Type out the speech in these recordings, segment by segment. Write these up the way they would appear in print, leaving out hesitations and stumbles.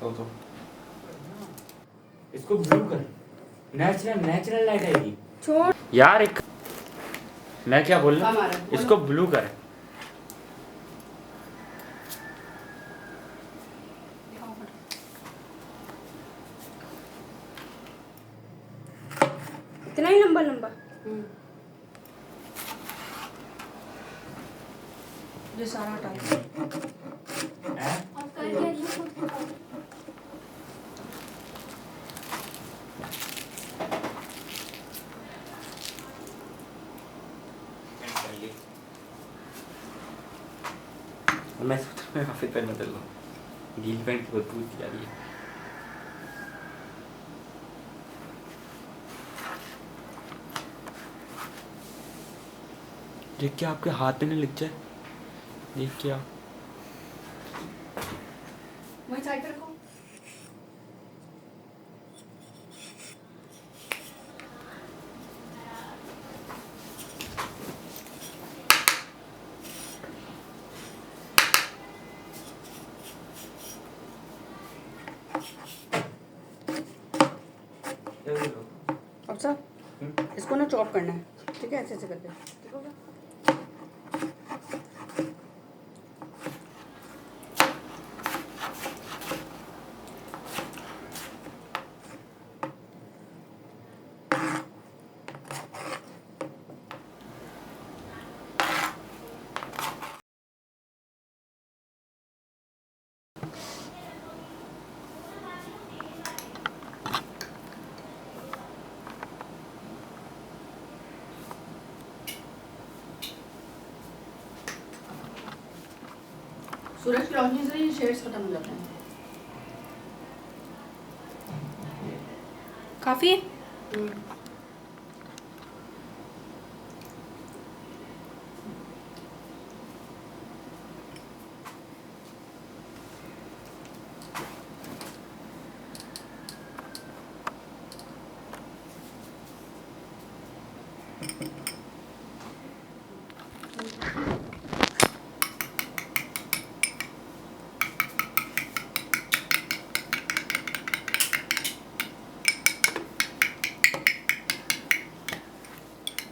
तो इसको ब्लू कर, नेचुरल नेचुरल लाइट आएगी। छोड़ यार एक मैं क्या बोल रहा हमारा, हूँ, इसको ब्लू कर। इतना ही लंबा लंबा ये सारा हटा दो। मैं सोच रहा हूँ ऑफिस पहनना चल रहा हूँ, गीली पैंट की बदबू आ रही है। देख के आपके हाथ में लग जाए, देख के आप वही साइड पे रखो। अब सर इसको ना चॉप करना है, ठीक है, ऐसे ऐसे करके, ठीक होगा। सूरज की रोशनी से ही शेड्स खत्म हो जाते हैं। काफी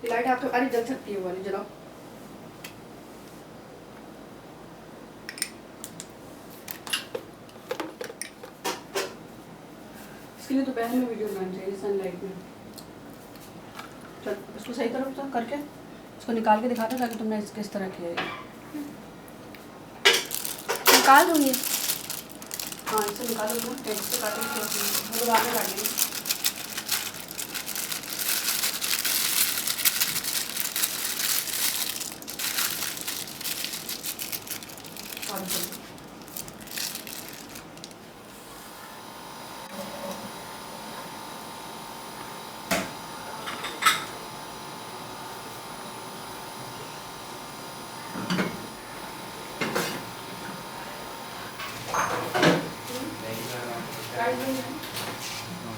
लाइट आपके अरे जल सकती है, वो वाली जलाओ। इसके लिए दोपहर में वीडियो बनानी चाहिए सनलाइट में। चल इसको सही करो तो करके इसको निकाल के दिखाता ताकि तुमने इसके इस तरह किया है। निकाल दूंगी। हाँ इसे निकालो तुम, टेस्ट से काटेंगे तो बाद में काटेंगे।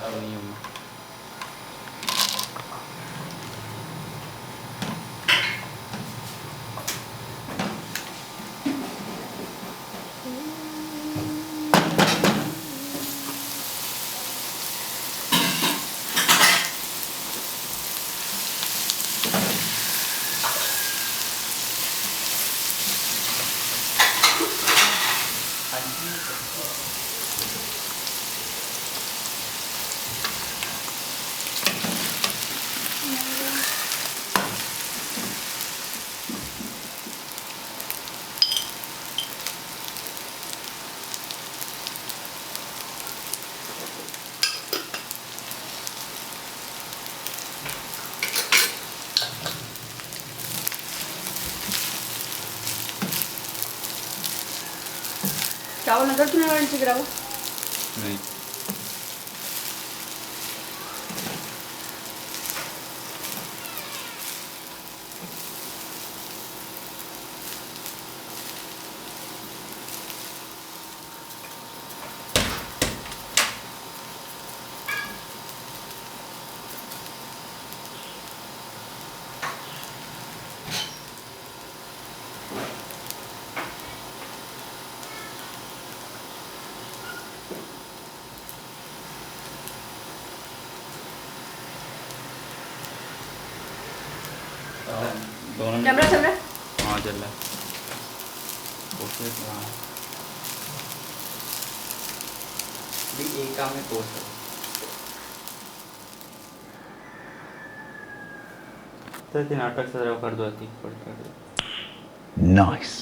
अब नहीं हूँ। चावल नजर क्यों नहीं गिरा वो? नहीं दोनों कैमरा चल रहा है? हाँ चल रहा है। ओके हाँ भी एक काम में पोस्ट है तो नाटक से कर दो। Nice.